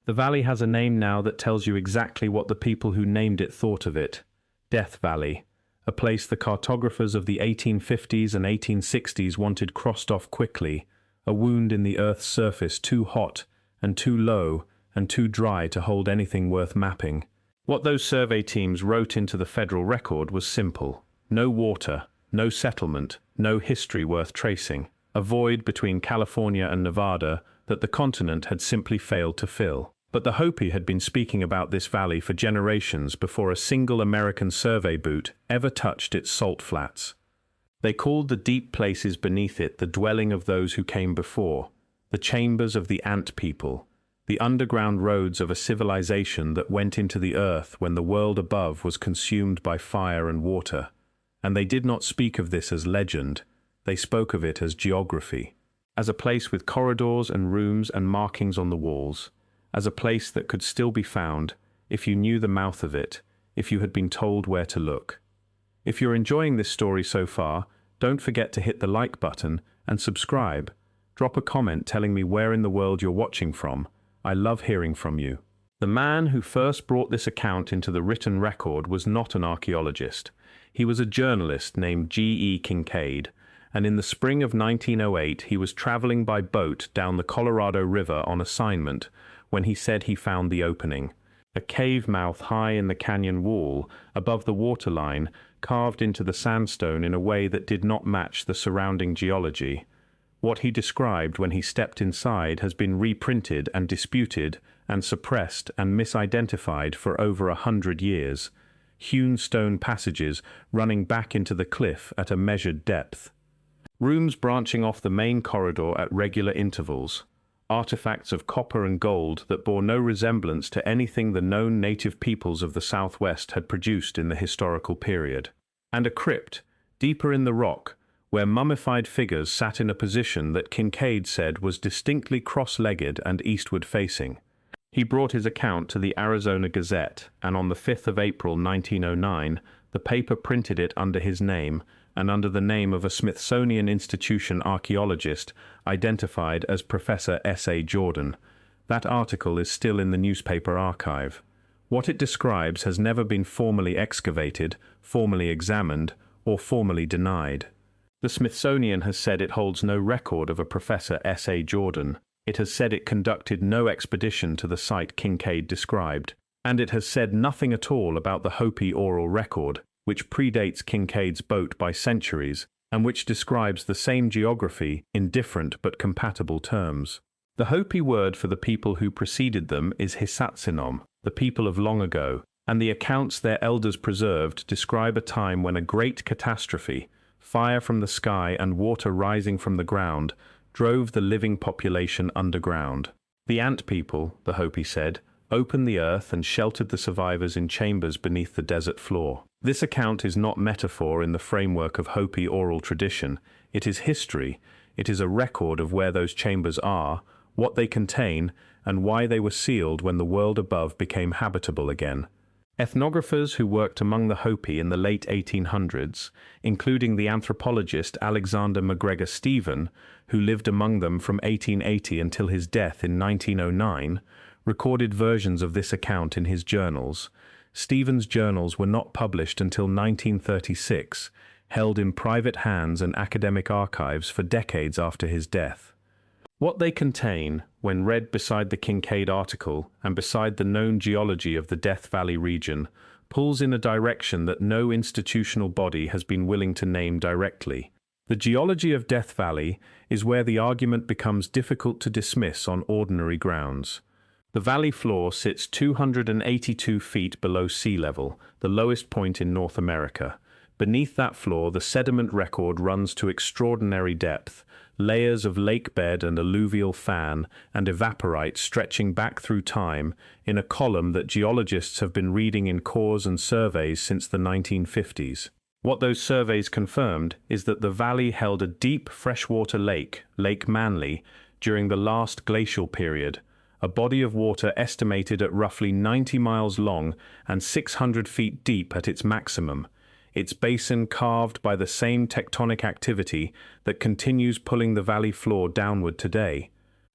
The valley has a name now that tells you exactly what the people who named it thought of it. Death Valley, a place the cartographers of the 1850s and 1860s wanted crossed off quickly, a wound in the Earth's surface too hot and too low and too dry to hold anything worth mapping. What those survey teams wrote into the federal record was simple. No water, no settlement, no history worth tracing. A void between California and Nevada that the continent had simply failed to fill. But the Hopi had been speaking about this valley for generations before a single American survey boot ever touched its salt flats. They called the deep places beneath it the dwelling of those who came before, the chambers of the ant people, the underground roads of a civilization that went into the earth when the world above was consumed by fire and water. And they did not speak of this as legend, they spoke of it as geography, as a place with corridors and rooms and markings on the walls, as a place that could still be found if you knew the mouth of it, if you had been told where to look. If you're enjoying this story so far, don't forget to hit the like button and subscribe. Drop a comment telling me where in the world you're watching from. I love hearing from you. The man who first brought this account into the written record was not an archaeologist. He was a journalist named G.E. Kinkaid, and in the spring of 1908 he was traveling by boat down the Colorado River on assignment when he said he found the opening. A cave mouth high in the canyon wall, above the waterline, carved into the sandstone in a way that did not match the surrounding geology. What he described when he stepped inside has been reprinted and disputed and suppressed and misidentified for over 100 years. Hewn stone passages running back into the cliff at a measured depth. Rooms branching off the main corridor at regular intervals. Artifacts of copper and gold that bore no resemblance to anything the known native peoples of the Southwest had produced in the historical period. And a crypt, deeper in the rock, where mummified figures sat in a position that Kinkaid said was distinctly cross-legged and eastward-facing. He brought his account to the Arizona Gazette, and on the 5th of April 1909, the paper printed it under his name, and under the name of a Smithsonian Institution archaeologist identified as Professor S.A. Jordan. That article is still in the newspaper archive. What it describes has never been formally excavated, formally examined, or formally denied. The Smithsonian has said it holds no record of a Professor S.A. Jordan. It has said it conducted no expedition to the site Kinkaid described. And it has said nothing at all about the Hopi oral record, which predates Kinkaid's boat by centuries, and which describes the same geography in different but compatible terms. The Hopi word for the people who preceded them is Hisatsinom, the people of long ago, and the accounts their elders preserved describe a time when a great catastrophe, fire from the sky and water rising from the ground, drove the living population underground. The ant people, the Hopi said, opened the earth and sheltered the survivors in chambers beneath the desert floor. This account is not metaphor in the framework of Hopi oral tradition. It is history. It is a record of where those chambers are, what they contain, and why they were sealed when the world above became habitable again. Ethnographers who worked among the Hopi in the late 1800s, including the anthropologist Alexander MacGregor Stephen, who lived among them from 1880 until his death in 1909, recorded versions of this account in his journals. Stephen's journals were not published until 1936, held in private hands and academic archives for decades after his death. What they contain, when read beside the Kinkaid article and beside the known geology of the Death Valley region, pulls in a direction that no institutional body has been willing to name directly. The geology of Death Valley is where the argument becomes difficult to dismiss on ordinary grounds. The valley floor sits 282 feet below sea level, the lowest point in North America. Beneath that floor, the sediment record runs to extraordinary depth, layers of lake bed and alluvial fan and evaporite stretching back through time in a column that geologists have been reading in cores and surveys since the 1950s. What those surveys confirmed is that the valley held a deep freshwater lake, Lake Manly, during the last glacial period, a body of water estimated at roughly 90 miles long and 600 feet deep at its maximum, its basin carved by the same tectonic activity that continues pulling the valley floor downward today.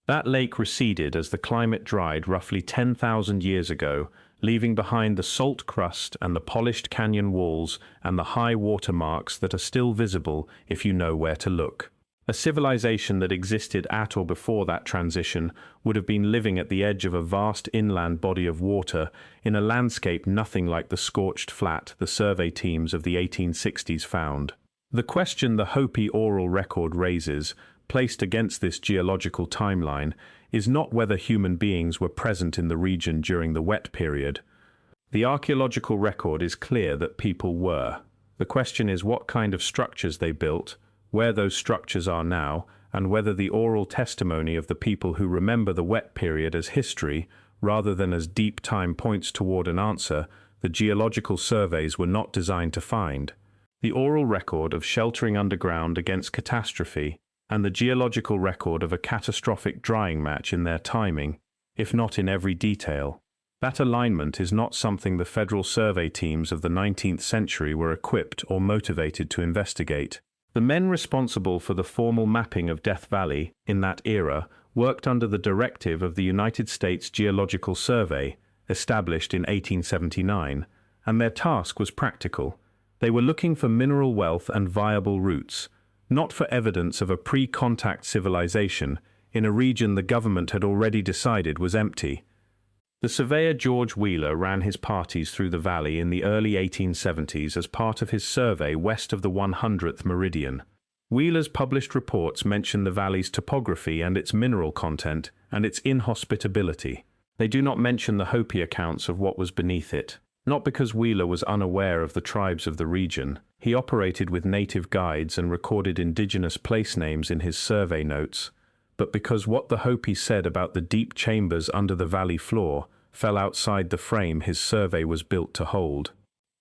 That lake receded as the climate dried roughly 10,000 years ago, leaving behind the salt crust and the polished canyon walls and the high water marks that are still visible if you know where to look. A civilization that existed at or before that transition would have been living at the edge of a vast inland body of water in a landscape nothing like the scorched flat the survey teams of the 1860s found. The question the Hopi oral record raises, placed against this geological timeline, is not whether human beings were present in the region during the wet period. The archaeological record is clear that people were. The question is what kind of structures they built, where those structures are now, and whether the oral testimony of the people who remember the wet period as history, rather than as deep time, points toward an answer the geological surveys were not designed to find. The oral record of sheltering underground against catastrophe and the geological record of a catastrophic drying match in their timing, if not in every detail. That alignment is not something the federal survey teams of the 19th century were equipped or motivated to investigate. The men responsible for the formal mapping of Death Valley in that era worked under the directive of the United States Geological Survey, established in 1879, and their task was practical. They were looking for mineral wealth and viable routes, not for evidence of a pre-contact civilization in a region the government had already decided was empty. The surveyor George Wheeler ran his parties through the valley in the early 1870s as part of his survey west of the 100th meridian. Wheeler's published reports mention the valley's topography and its mineral content and its inhospitability. They do not mention the Hopi accounts of what was beneath it. Not because Wheeler was unaware of the tribes of the region. He operated with native guides and recorded indigenous place names in his survey notes, but because what the Hopi said about the deep chambers under the valley floor fell outside the frame his survey was built to hold.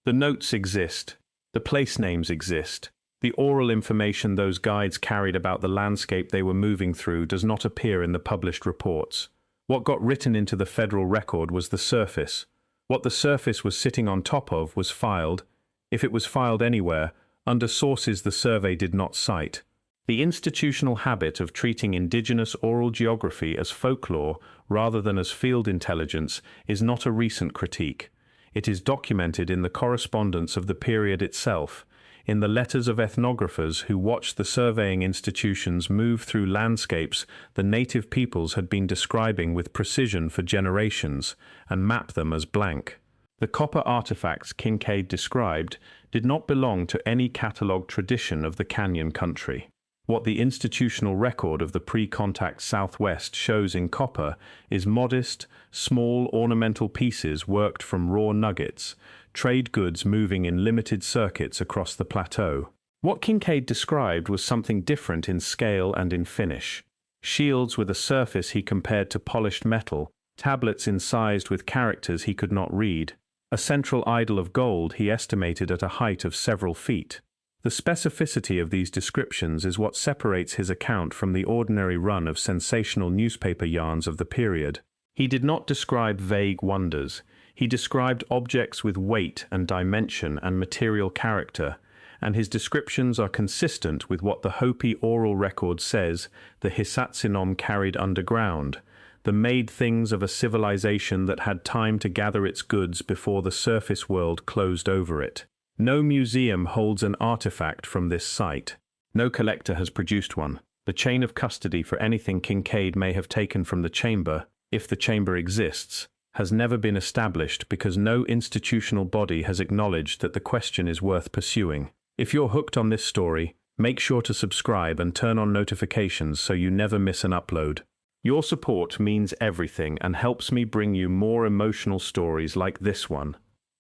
The notes exist. The place names exist. The oral information those guides carried about the landscape they were moving through does not appear in the published reports. What got written into the federal record was the surface. What the surface was sitting on top of was filed, if it was filed anywhere, under sources the survey did not cite. The institutional habit of treating indigenous oral geography as folklore rather than as field intelligence is not a recent critique. It is documented in the correspondence of the period itself, in the letters of ethnographers who watched the surveying institutions move through landscapes the native peoples had been describing with precision for generations, and map them as blank. The copper artifacts Kinkaid described did not belong to any catalogued tradition of the canyon country. What the institutional record of the pre-contact Southwest shows in copper is modest, small ornamental pieces worked from raw nuggets, trade goods moving in limited circuits across the plateau. What Kinkaid described was something different in scale and in finish. Shields with a surface he compared to polished metal, tablets incised with characters he could not read. A central idol of gold he estimated at a height of several feet. The specificity of these descriptions is what separates his account from the ordinary run of sensational newspaper yarns of the period. He did not describe vague wonders. He described objects with weight and dimension and material character, and his descriptions are consistent with what the Hopi oral record says the Hisatsinom carried underground, the made things of a civilization that had time to gather its goods before the surface world closed over it. No museum holds an artifact from this site. No collector has produced one. The chain of custody for anything Kinkaid may have taken from the chamber, if the chamber exists, has never been established because no institutional body has acknowledged that the question is worth pursuing. If you're hooked on this story, make sure to subscribe and turn on notifications so you never miss an upload. Your support means everything and helps me bring you more emotional stories like this one.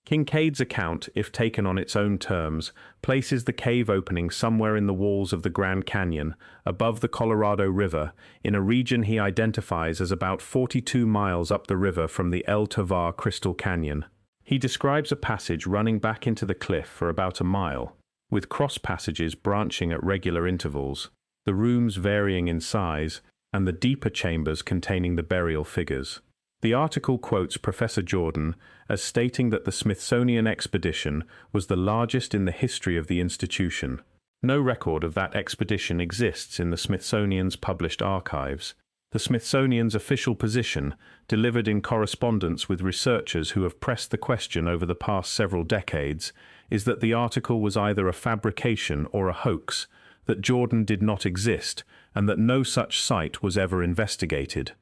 Kinkaid's account, if taken on its own terms, places the cave opening somewhere in the walls of the Grand Canyon, above the Colorado River, in a region he identifies as about 42 miles up the river from the El Tovar Crystal Canyon. He describes a passage running back into the cliff for about a mile, with cross passages branching at regular intervals, the rooms varying in size, and the deeper chambers containing the burial figures. The article quotes Professor Jordan as stating that the Smithsonian expedition was the largest in the history of the institution. No record of that expedition exists in the Smithsonian's published archives. The Smithsonian's official position, delivered in correspondence with researchers who have pressed the question over the past several decades, is that the article was either a fabrication or a hoax, that Jordan did not exist, and that no such site was ever investigated.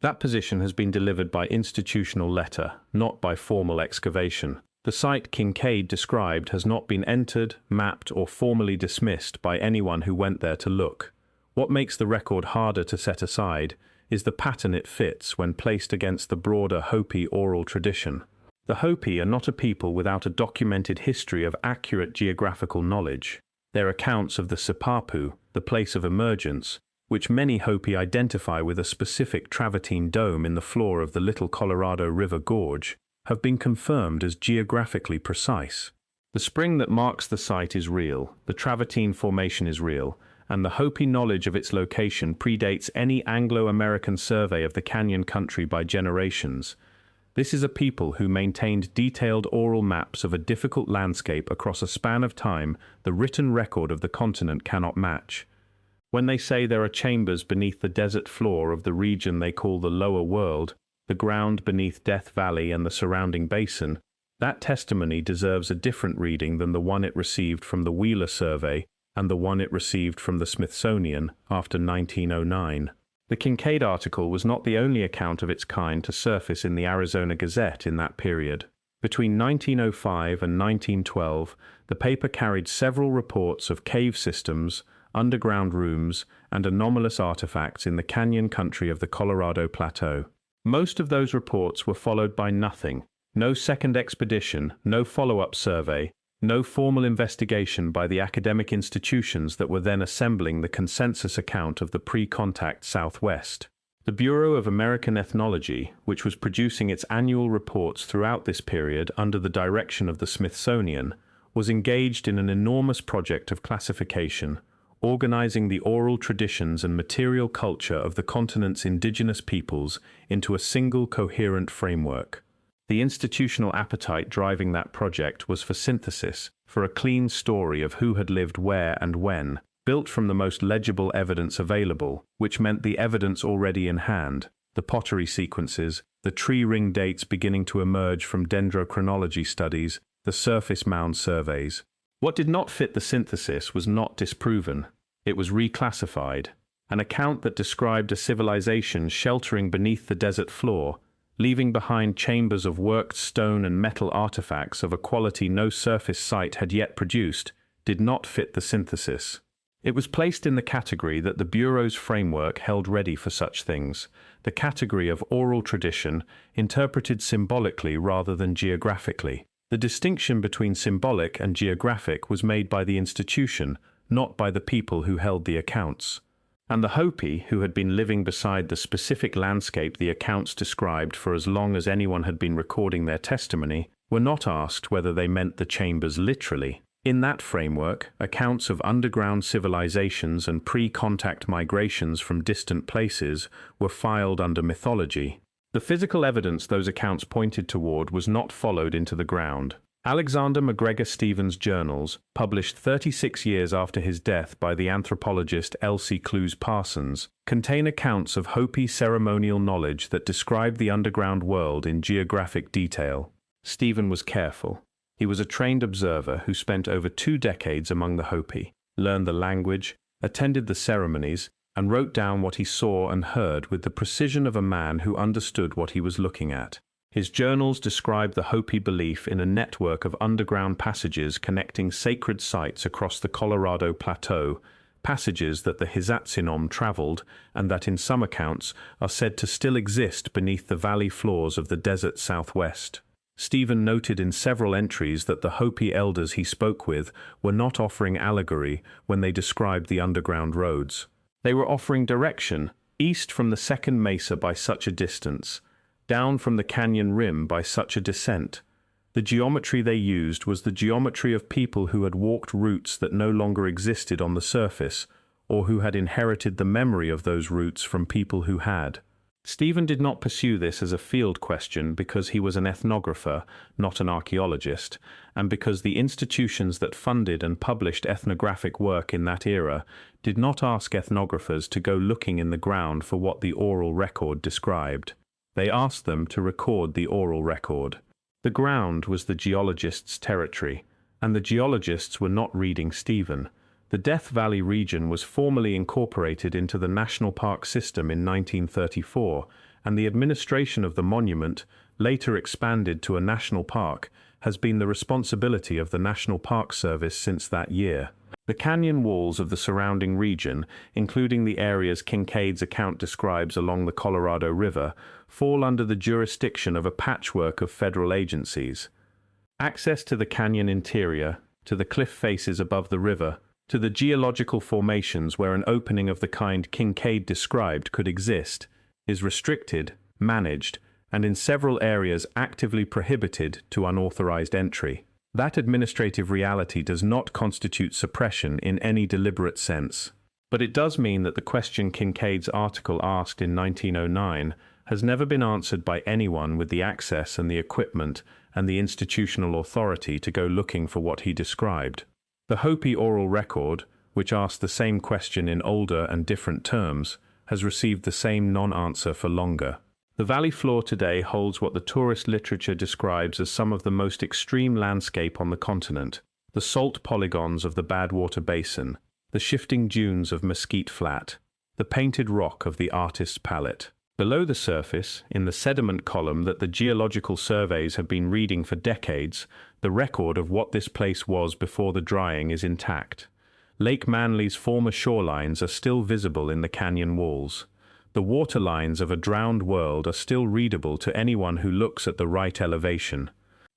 That position has been delivered by institutional letter, not by formal excavation. The site Kinkaid described has not been entered, mapped, or formally dismissed by anyone who went there to look. What makes the record harder to set aside is the pattern it fits when placed against the broader Hopi oral tradition. The Hopi are not a people without a documented history of accurate geographical knowledge. Their accounts of the Sipapu, the place of emergence, which many Hopi identify with a specific travertine dome in the floor of the Little Colorado River Gorge, have been confirmed as geographically precise. The spring that marks the site is real, the travertine formation is real, and the Hopi knowledge of its location predates any Anglo-American survey of the canyon country by generations. This is a people who maintained detailed oral maps of a difficult landscape across a span of time the written record of the continent cannot match. When they say there are chambers beneath the desert floor of the region they call the lower world, the ground beneath Death Valley and the surrounding basin, that testimony deserves a different reading than the one it received from the Wheeler survey and the one it received from the Smithsonian after 1909. The Kinkaid article was not the only account of its kind to surface in the Arizona Gazette in that period. Between 1905 and 1912, the paper carried several reports of cave systems, underground rooms, and anomalous artifacts in the canyon country of the Colorado Plateau. Most of those reports were followed by nothing. No second expedition, no follow-up survey, no formal investigation by the academic institutions that were then assembling the consensus account of the pre-contact Southwest. The Bureau of American Ethnology, which was producing its annual reports throughout this period under the direction of the Smithsonian, was engaged in an enormous project of classification, organizing the oral traditions and material culture of the continent's indigenous peoples into a single coherent framework. The institutional appetite driving that project was for synthesis, for a clean story of who had lived where and when, built from the most legible evidence available, which meant the evidence already in hand, the pottery sequences, the tree ring dates beginning to emerge from dendrochronology studies, the surface mound surveys. What did not fit the synthesis was not disproven. It was reclassified. An account that described a civilization sheltering beneath the desert floor, leaving behind chambers of worked stone and metal artifacts of a quality no surface site had yet produced, did not fit the synthesis. It was placed in the category that the Bureau's framework held ready for such things, the category of oral tradition, interpreted symbolically rather than geographically. The distinction between symbolic and geographic was made by the institution, not by the people who held the accounts. And the Hopi, who had been living beside the specific landscape the accounts described for as long as anyone had been recording their testimony, were not asked whether they meant the chambers literally. In that framework, accounts of underground civilizations and pre-contact migrations from distant places were filed under mythology. The physical evidence those accounts pointed toward was not followed into the ground. Alexander McGregor Stevens' journals, published 36 years after his death by the anthropologist Elsie Clues Parsons, contain accounts of Hopi ceremonial knowledge that describe the underground world in geographic detail. Stephen was careful. He was a trained observer who spent over 2 decades among the Hopi, learned the language, attended the ceremonies, and wrote down what he saw and heard with the precision of a man who understood what he was looking at. His journals describe the Hopi belief in a network of underground passages connecting sacred sites across the Colorado Plateau, passages that the Hisatsinom traveled and that in some accounts are said to still exist beneath the valley floors of the desert southwest. Stephen noted in several entries that the Hopi elders he spoke with were not offering allegory when they described the underground roads. They were offering direction, east from the second mesa by such a distance, down from the canyon rim by such a descent. The geometry they used was the geometry of people who had walked routes that no longer existed on the surface, or who had inherited the memory of those routes from people who had. Stephen did not pursue this as a field question because he was an ethnographer, not an archaeologist, and because the institutions that funded and published ethnographic work in that era did not ask ethnographers to go looking in the ground for what the oral record described. They asked them to record the oral record. The ground was the geologists' territory, and the geologists were not reading Stephen. The Death Valley region was formally incorporated into the National Park System in 1934, and the administration of the monument, later expanded to a national park, has been the responsibility of the National Park Service since that year. The canyon walls of the surrounding region, including the areas Kinkaid's account describes along the Colorado River, fall under the jurisdiction of a patchwork of federal agencies. Access to the canyon interior, to the cliff faces above the river, to the geological formations where an opening of the kind Kinkaid described could exist, is restricted, managed, and in several areas actively prohibited to unauthorized entry. That administrative reality does not constitute suppression in any deliberate sense. But it does mean that the question Kinkaid's article asked in 1909 has never been answered by anyone with the access and the equipment and the institutional authority to go looking for what he described. The Hopi oral record, which asked the same question in older and different terms, has received the same non-answer for longer. The valley floor today holds what the tourist literature describes as some of the most extreme landscape on the continent: the salt polygons of the Badwater Basin, the shifting dunes of Mesquite Flat, the painted rock of the artist's palette. Below the surface, in the sediment column that the geological surveys have been reading for decades, the record of what this place was before the drying is intact. Lake Manly's former shorelines are still visible in the canyon walls. The waterlines of a drowned world are still readable to anyone who looks at the right elevation.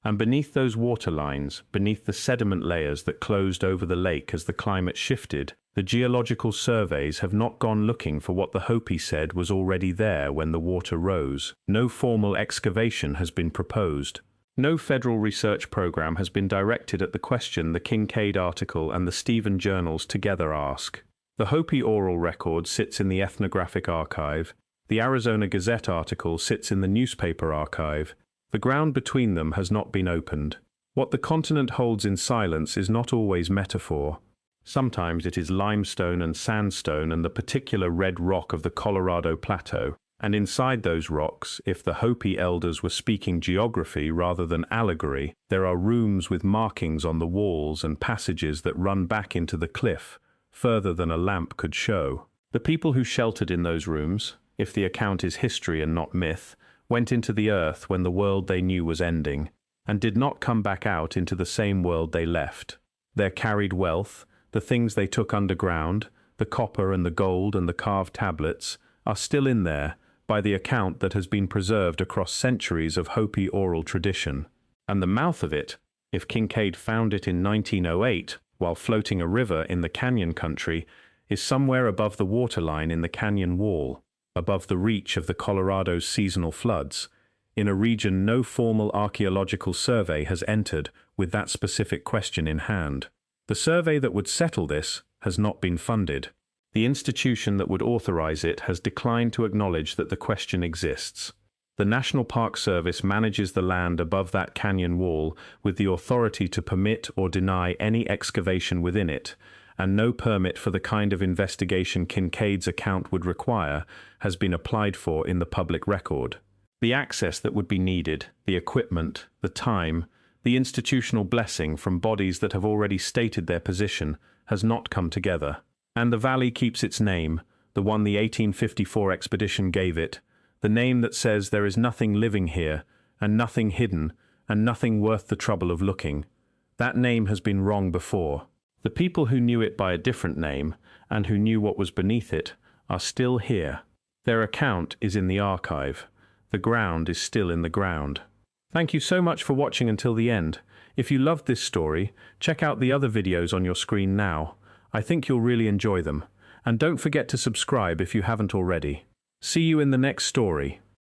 And beneath those waterlines, beneath the sediment layers that closed over the lake as the climate shifted, the geological surveys have not gone looking for what the Hopi said was already there when the water rose. No formal excavation has been proposed. No federal research program has been directed at the question the Kinkaid article and the Stephen journals together ask. The Hopi oral record sits in the Ethnographic archive. The Arizona Gazette article sits in the newspaper archive. The ground between them has not been opened. What the continent holds in silence is not always metaphor. Sometimes it is limestone and sandstone and the particular red rock of the Colorado Plateau. And inside those rocks, if the Hopi elders were speaking geography rather than allegory, there are rooms with markings on the walls and passages that run back into the cliff, further than a lamp could show. The people who sheltered in those rooms, if the account is history and not myth, went into the earth when the world they knew was ending, and did not come back out into the same world they left. Their carried wealth, the things they took underground, the copper and the gold and the carved tablets, are still in there, by the account that has been preserved across centuries of Hopi oral tradition. And the mouth of it, if Kinkaid found it in 1908, while floating a river in the canyon country, is somewhere above the waterline in the canyon wall, above the reach of the Colorado's seasonal floods, in a region no formal archaeological survey has entered with that specific question in hand. The survey that would settle this has not been funded. The institution that would authorize it has declined to acknowledge that the question exists. The National Park Service manages the land above that canyon wall with the authority to permit or deny any excavation within it, and no permit for the kind of investigation Kinkaid's account would require has been applied for in the public record. The access that would be needed, the equipment, the time, the institutional blessing from bodies that have already stated their position has not come together. And the valley keeps its name, the one the 1854 expedition gave it, the name that says there is nothing living here, and nothing hidden, and nothing worth the trouble of looking. That name has been wrong before. The people who knew it by a different name, and who knew what was beneath it, are still here. Their account is in the archive. The ground is still in the ground. Thank you so much for watching until the end. If you loved this story, check out the other videos on your screen now. I think you'll really enjoy them. And don't forget to subscribe if you haven't already. See you in the next story.